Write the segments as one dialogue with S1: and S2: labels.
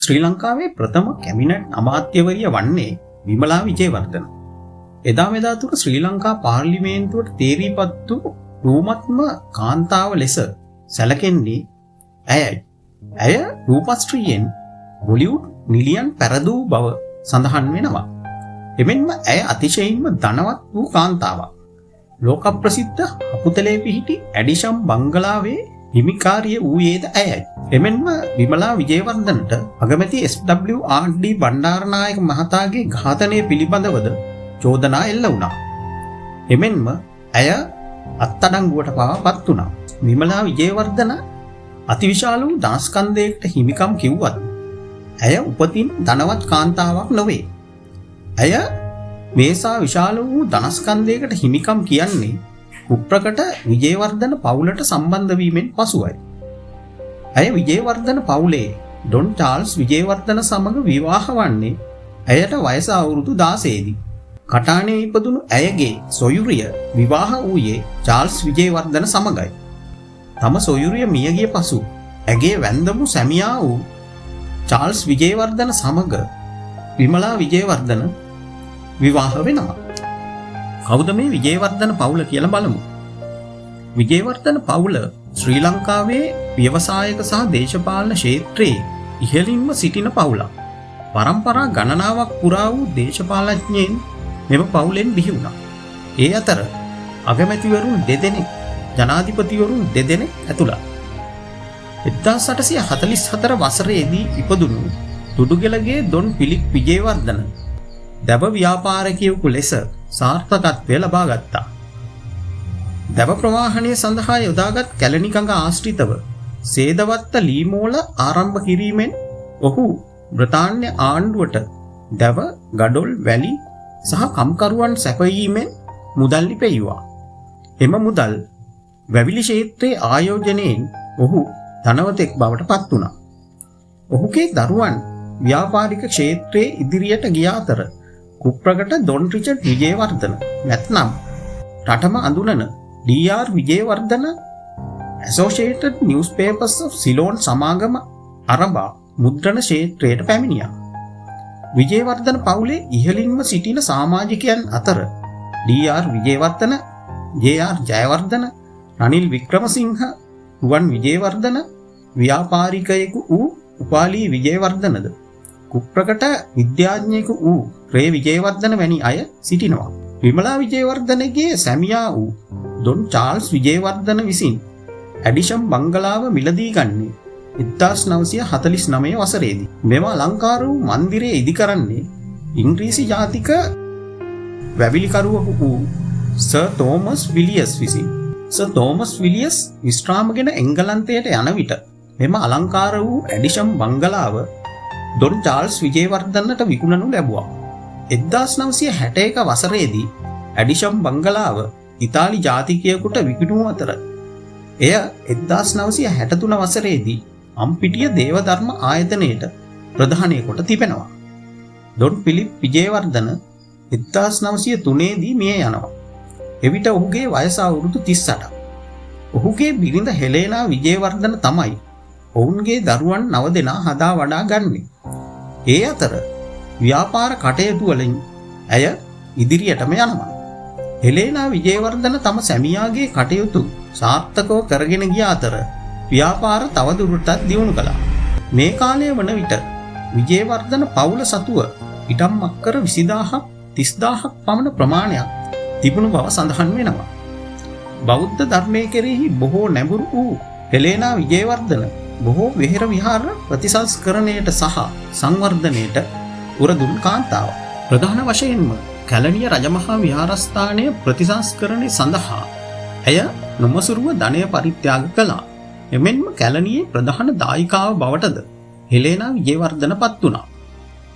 S1: ශ්‍රී ලංකාවේ ප්‍රථම කැබිනට් අමාත්‍යවරිය වන්නේ විමලා විජේවර්ධන. එදා මෙදා තුර ශ්‍රී ලංකා පාර්ලිමේන්තුවට තේරීපත් වූ රූමත්ම කාන්තාව ලෙස සැලකෙන්නේ ඇයයි. ඇය රූපශ්‍රීයෙන් බොලිවුඩ් නිලියන් පැරදූ බව සඳහන් වෙනවා. එමෙන්ම ඇය අතිශයින්ම ධනවත් වූ කාන්තාවක්. ලෝක ප්‍රසිද්ධ හකුතලේ පිහිටි ඇඩිෂම් බංගලාවේ හිමිකාරිය වූයේද ඇයයි. එමෙන්ම විමලා විජේවර්ධනට අගමැති SWRD බණ්ඩාරනායක මහතාගේ ඝාතනය පිළිබඳවද චෝදනා එල්ල වුණා. එමෙන්ම ඇය අත්අඩංගුවට පත් වුණා. විමලා විජේවර්ධන අතිවිශාල වූ ධනස්කන්ධයකට හිමිකම් කිව්වත් ඇය උපතින් ධනවත් කාන්තාවක් නොවේ. ඇය මේසා විශාල වූ ධනස්කන්ධයකට හිමිකම් කියන්නේ කුප්‍රකට විජේවර්ධන පවුලට සම්බන්ධ වීමෙන් පසුවයි. ඇය විජේවර්ධන පවුලේ ඩොන් චාල්ස් විජේවර්ධන සමග විවාහ වන්නේ ඇයට වයස අවුරුදු 16 දී. කටානේ ඉපදුණු ඇයගේ සොයුරිය විවාහ වූයේ චාල්ස් විජේවර්ධන සමගයි. තම සොයුරිය මියගිය පසු ඇගේ වැන්දමු සැමියා වූ චාල්ස් විජේවර්ධන සමග විමලා විජේවර්ධන විවාහ වෙනවා. කවුද මේ විජේවර්ධන පවුල කියලා බලමු. විජේවර්ධන පවුල ශ්‍රී ලංකාවේ ව්‍යවසායක සහ දේශපාලන ක්ෂේත්‍රයේ ඉහළින්ම සිටින පවුලක්. පරම්පරා ගණනාවක් පුරා වූ දේශපාලඥයින් මෙම පවුලෙන් බිහි වුණා. ඒ අතර අගමැතිවරුන් දෙදෙනෙක්, ජනාධිපතිවරුන් දෙදෙනෙක් ඇතුළත්. 1844 වසරේදී ඉපදුණු තුඩුගෙලගේ දොන් පිලිප් විජේවර්ධන දැව ව්‍යාපාරිකයෙකු ලෙස සාර්ථකත්වය ලබා ගත්තා. දැව ප්‍රවාහනය සඳහා යොදාගත් කැලණි කඟ ආශ්‍රිතව සේදවත්ත ලීමෝල ආරම්භ කිරීමෙන් ඔහු බ්‍රතාන්‍ය ආණ්ඩුවට දැව, ගඩොල්, වැලි සහ කම්කරුවන් සැපයීමෙන් මුදල් ලිපෙව්වා. එම මුදල් වැවිලි ක්ෂේත්‍රයේ ආයෝජනයෙන් ඔහු ධනවතෙක් බවට පත් වුණා. ඔහුගේ දරුවන් ව්‍යාපාරික ක්ෂේත්‍රයේ ඉදිරියට ගිය අතර කුප්‍රකට ඩොන් රිචඩ් විජේවර්ධන නැත්නම් රටම අඳුනන DR විජේවර්ධන ඇසෝසියේටඩ් නිවුස්පේපර්ස් ඔෆ් සිලෝන් සමාගම අරඹා මුද්‍රණ ක්ෂේත්‍රයට පැමිණියා. විජේවර්ධන පවුලේ ඉහළින්ම සිටින සමාජිකයන් අතර DR විජේවර්ධන, JR ජයවර්ධන, රනිල් වික්‍රමසිංහ, රුවන් විජේවර්ධන, ව්‍යාපාරිකයෙකු වූ උපාලී විජේවර්ධනද, කුප්‍රකට විද්‍යාඥයෙකු වූ රේ විජේවර්ධන වැනි අය සිටිනවා. විමලා විජේවර්ධනගේ සැමියා වූ ඩොන් චාල්ස් විජේවර්ධන විසින් ඇඩිෂම් බංගලාව මිලදී ගන්නේ 1949 වසරේදී. මෙම අලංකාර වූ මන්දිරය ඉදි කරන්නේ ඉංග්‍රීසි ජාතික වැවිලිකරුවෙකු වූ සර් තෝමස් විලියස් විසින්. සර් තෝමස් විලියස් විශ්‍රාමගෙන එංගලන්තයට යන විට මෙම අලංකාර වූ ඇඩිෂම් බංගලාව ඩොන් චාල්ස් විජේවර්ධනට විකුණනු ලැබුවා. 1961 වසරේදී ඇඩිෂම් බංගලාව ඉතාලි ජාතිකයෙකුට විකුණු අතර එය 1963 වසරේදී අම්පිටිය දේවධර්ම ආයතනයට ප්‍රධානය කොට තිබෙනවා. ඩොන් පිලිප් විජේවර්ධන 1903 දී මිය යනවා. එවිට ඔහුගේ වයස අවුරුදු 38ක්. ඔහුගේ බිරිඳ හෙලේනා විජේවර්ධන තමයි ඔවුන්ගේ දරුවන් 9 දෙනා හදා වඩා ගන්නේ. ඒ අතර ව්‍යාපාර කටයුතු වලින් ඇය ඉදිරියටම යනවා. හෙලේනා විජේවර්ධන තම සැමියාගේ කටයුතු සාර්ථකව කරගෙන ගිය අතර ව්‍යාපාර තවදුරටත් දියුණු කළා. මේ කාලය වන විට විජේවර්ධන පවුල සතුව ඉඩම් අක්කර 20000ක් 30000ක් පමණ ප්‍රමාණයක් තිබුණු බව සඳහන් වෙනවා. බෞද්ධ ධර්මයේ කෙරෙහි බොහෝ නැඹුරු වූ හෙලේනා විජේවර්ධන බොහෝ විහෙර විහාර ප්‍රතිසංස්කරණයට සහ සංවර්ධනයට උරදුන් කාන්තාවක්. ප්‍රධාන වශයෙන්ම කැලණිය රජමහා විහාරස්ථානය ප්‍රතිසංස්කරණය සඳහා ඇය නොමසුරුව ධනය පරිත්‍යාග කළා. එමෙන්ම කැලණියේ ප්‍රධාන දායිකාව බවටද හෙලේනා විජේවර්ධන පත් වුණා.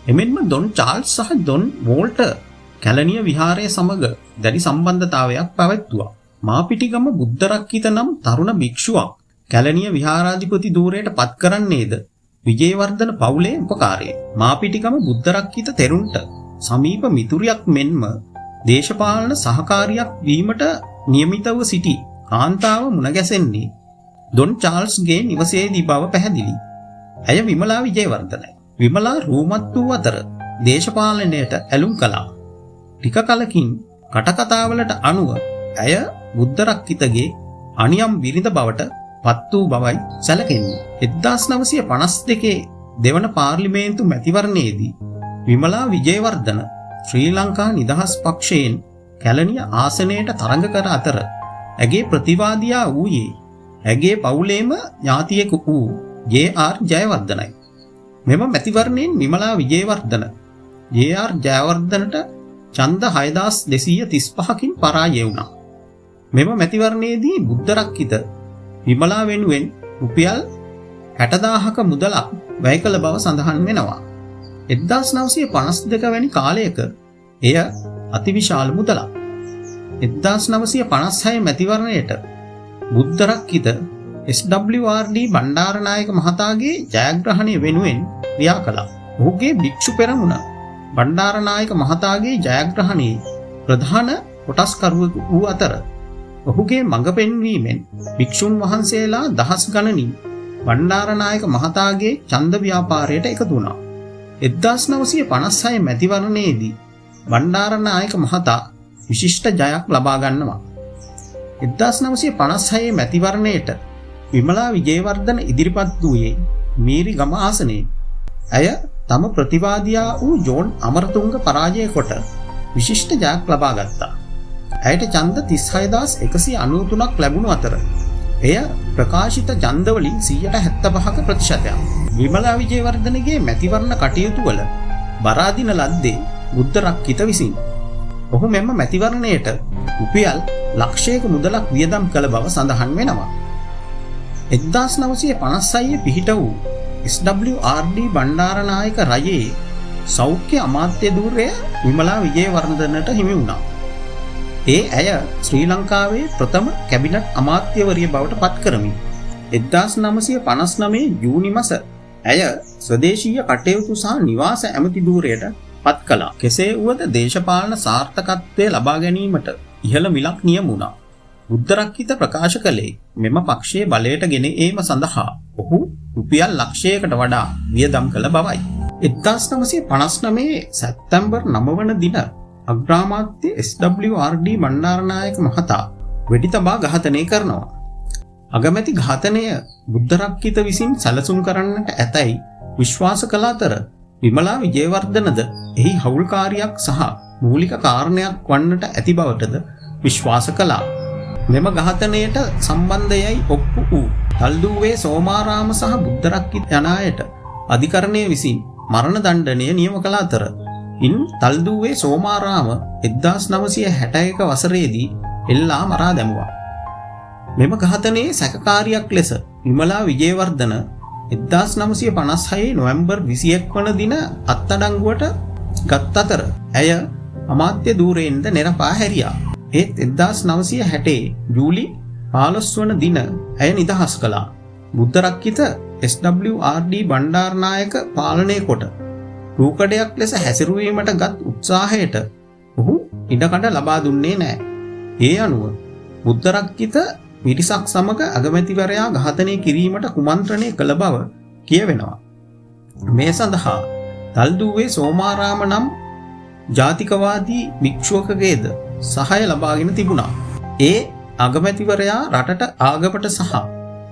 S1: එමෙන්ම ඩොන් චාල්ස් සහ ඩොන් වෝල්ටර් කැලණිය විහාරය සමග දැඩි සම්බන්ධතාවයක් පැවැත්තුවා. මාපිටිගම බුද්ධරක්කිත නම් තරුණ භික්ෂුවක් කැලණිය විහාරාධිපති ධූරයට පත් කරන්නේද විජේවර්ධන පවුලේ උපකාරයෙන්. මාපිටිගම බුද්ධරක්කිත තෙරුන්ට සමීප මිතුරියක් මෙන්ම දේශපාලන සහකාරියක් වීමට නියමිතව සිටි කාන්තාව මුණගැසෙන්නේ ඩොන් චාල්ස්ගේ නිවසේදී බව පැහැදිලි. ඇය විමලා විජේවර්ධනයි. විමලා රූමත් වූ අතර දේශපාලනයට ඇලුම් කළා. ටික කලකින් කටකතාවලට අනුව ඇය බුද්ධරක්කිතගේ අනියම් බිරිඳ බවට පත් වූ බවයි සැලකෙන්නේ. 1952 දෙවන පාර්ලිමේන්තු මැතිවරණයේදී විමලා විජේවර්ධන ශ්‍රී ලංකා නිදහස් පක්ෂයෙන් කැලණිය ආසනයට තරඟ කර අතර ඇගේ ප්‍රතිවාදියා වූයේ ඇගේ පවුලේම ඥාතියෙකු වූ ජේ.ආර්. ජයවර්ධනයි. මෙම මැතිවරණයෙන් විමලා විජේවර්ධන ජේ.ආර්. ජයවර්ධනට ඡන්ද 6235කින් පරාජය වුණා. මෙම මැතිවරණයේදී බුද්ධරක්කිත විමලා වෙනුවෙන් රුපියල් 60000ක මුදලක් වැය කළ බව සඳහන් වෙනවා. 1952 වැනි කාලයක එය අතිවිශාල මුදලක්. 1956 මැතිවරණයට බුද්ධරක්කිත SWRD බණ්ඩාරනායක මහතාගේ ජයග්‍රහණය වෙනුවෙන් ක්‍රියා කළා. ඔහුගේ භික්ෂු පෙරමුණ බණ්ඩාරනායක මහතාගේ ජයග්‍රහණයේ ප්‍රධාන කොටස්කරුවෙකු වූ අතර ඔහුගේ මඟ පෙන්වීමෙන් භික්ෂුන් වහන්සේලා දහස් ගණනින් බණ්ඩාරනායක මහතාගේ ඡන්ද ව්‍යාපාරයට එකතු වුණා. 1956 මැතිවරණයේදී බණ්ඩාරනායක මහතා විශිෂ්ට ජයක් ලබා ගන්නවා. 1956 මැතිවරණයට විමලා විජේවර්ධන ඉදිරිපත් වූයේ මීරි ගම ආසනයේ. ඇය තම ප්‍රතිවාදියා වූ ජෝන් අමරතුංග පරාජය කොට විශිෂ්ට ජයක් ලබා ගත්තා. ඇයට ඡන්ද 36193ක් ලැබුණු අතර එය ප්‍රකාශිත ඡන්දවලින් 75%ක ප්‍රතිශතයක්. විමලා විජේවර්ධනගේ මැතිවරණ කටයුතු වල බර අදින ලද්දේ බුද්ධරක්කිත විසින්. ඔහු මෙම මැතිවරණයට රුපියල් ලක්ෂයක මුදලක් වියදම් කළ බව සඳහන් වෙනවා. 1956 පිහිට වූ SWRD බණ්ඩාරනායක රජයේ සෞඛ්‍ය අමාත්‍ය ධූරය විමලා විජේවර්ධනට හිමි වුණා. ඒ ඇය ශ්‍රී ලංකාවේ ප්‍රථම කැබිනට් අමාත්‍යවරිය බවට පත් කරමින් 1959 ජූනි මාස ඇය ස්වදේශීය කටයුතු සහ නිවාස ඇමති ධූරයට පත් කළා. කෙසේ වුවද දේශපාලන සාර්ථකත්වය ලබා ගැනීමට ඉහළ මිලක් නියම වුණා. බුද්ධරක්කිත ප්‍රකාශ කළේ මෙම පක්ෂයේ බලයට ගෙන ඒම සඳහා ඔහු රුපියල් ලක්ෂයකට වඩා වියදම් කළ බවයි. 1959 සැප්තැම්බර් 9 වන දින අග්‍රාමාත්‍ය SWRD බණ්ඩාරනායක මහතා වෙඩි තබා ඝාතනය කරනවා. අගමැති ඝාතනය බුද්ධරක්කිත විසින් සැලසුම් කරන්නට ඇතැයි විශ්වාස කළ අතර විමලා විජේවර්ධනද එහි හවුල්කාරියක් සහ මූලික කාරණයක් වන්නට ඇති බවටද විශ්වාස කළා. මෙම ඝාතනයට සම්බන්ධයයි ඔප්පු වූ තල්දුවේ සෝමාරාම සහ බුද්ධරක්කිත යන අයට අධිකරණය විසින් මරණ දණ්ඩනය නියම කළ අතර ඉන් තල්දුවේ සෝමාරාම 1961 වසරේදී එල්ලා මරා දැමුවා. මෙම ඝාතනයේ සැකකාරියක් ලෙස විමලා විජේවර්ධන 1956 නොවැම්බර් 21 වන දින අත්අඩංගුවට ගත් අතර ඇය අමාත්‍ය ධූරයෙන්ද නෙරපා හැරියා. ඒත් 1960 ජූලි 15 වන දින ඇය නිදහස් කළා. බුද්ධරක්කිත SWRD බණ්ඩාරනායක පාලනය කොට රූකඩයක් ලෙස හැසිරුවීමට ගත් උත්සාහයට ඔහු ඉඩකඩ ලබා දුන්නේ නැහැ. ඒ අනුව බුද්ධරක්කිත පිරිසක් සමග අගමැතිවරයා ඝාතනය කිරීමට කුමන්ත්‍රණය කළ බව කියවෙනවා. මේ සඳහා තල්දුවේ සෝමාරාම නම් ජාතිකවාදී භික්ෂුවකගේද සහාය ලබාගෙන තිබුණා. ඒ අගමැතිවරයා රටට ආගමට සහ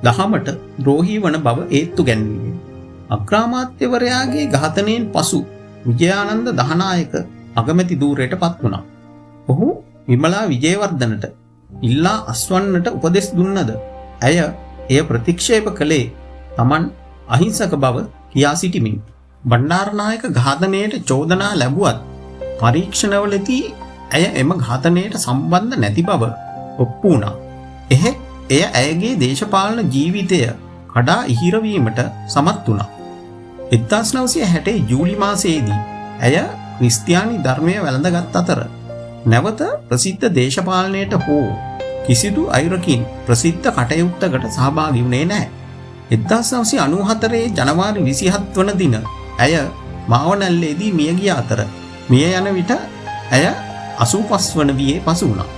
S1: දහමට ද්‍රෝහී වන බව ඒත්තු ගැන්වීම. අග්‍රාමාත්‍යවරයාගේ ඝාතනයෙන් පසු විජයානන්ද දහනායක අගමැති ධූරයට පත් වුණා. ඔහු විමලා විජේවර්ධනට ඉල්ලා අස්වන්නට උපදෙස් දුන්නද ඇය එය ප්‍රතික්ෂේප කළේ තමන් අහිංසක බව කියා සිටිමින්. බණ්ඩාරනායක ඝාතනයට චෝදනා ලැබුවත් පරීක්ෂණවලදී ඇය එම ඝාතනයට සම්බන්ධ නැති බව ඔප්පු වුණා. එහෙත් එය ඇයගේ දේශපාලන ජීවිතය කඩා ඉහිරවීමට සමත් වුණා. 1960 ජූලි මාසයේදී ඇය ක්‍රිස්තියානි ධර්මය වැළඳගත් අතර නැවත ප්‍රසිද්ධ දේශපාලනයට හෝ කිසිදු අයුරකින් ප්‍රසිද්ධ කටයුත්තකට සහභාගී වුණේ නැහැ. 1994 ජනවාරි 27 වන දින ඇය මාවනැල්ලේදී මිය ගිය අතර මිය යන විට ඇය 85 වන වියේ පසු වුණා.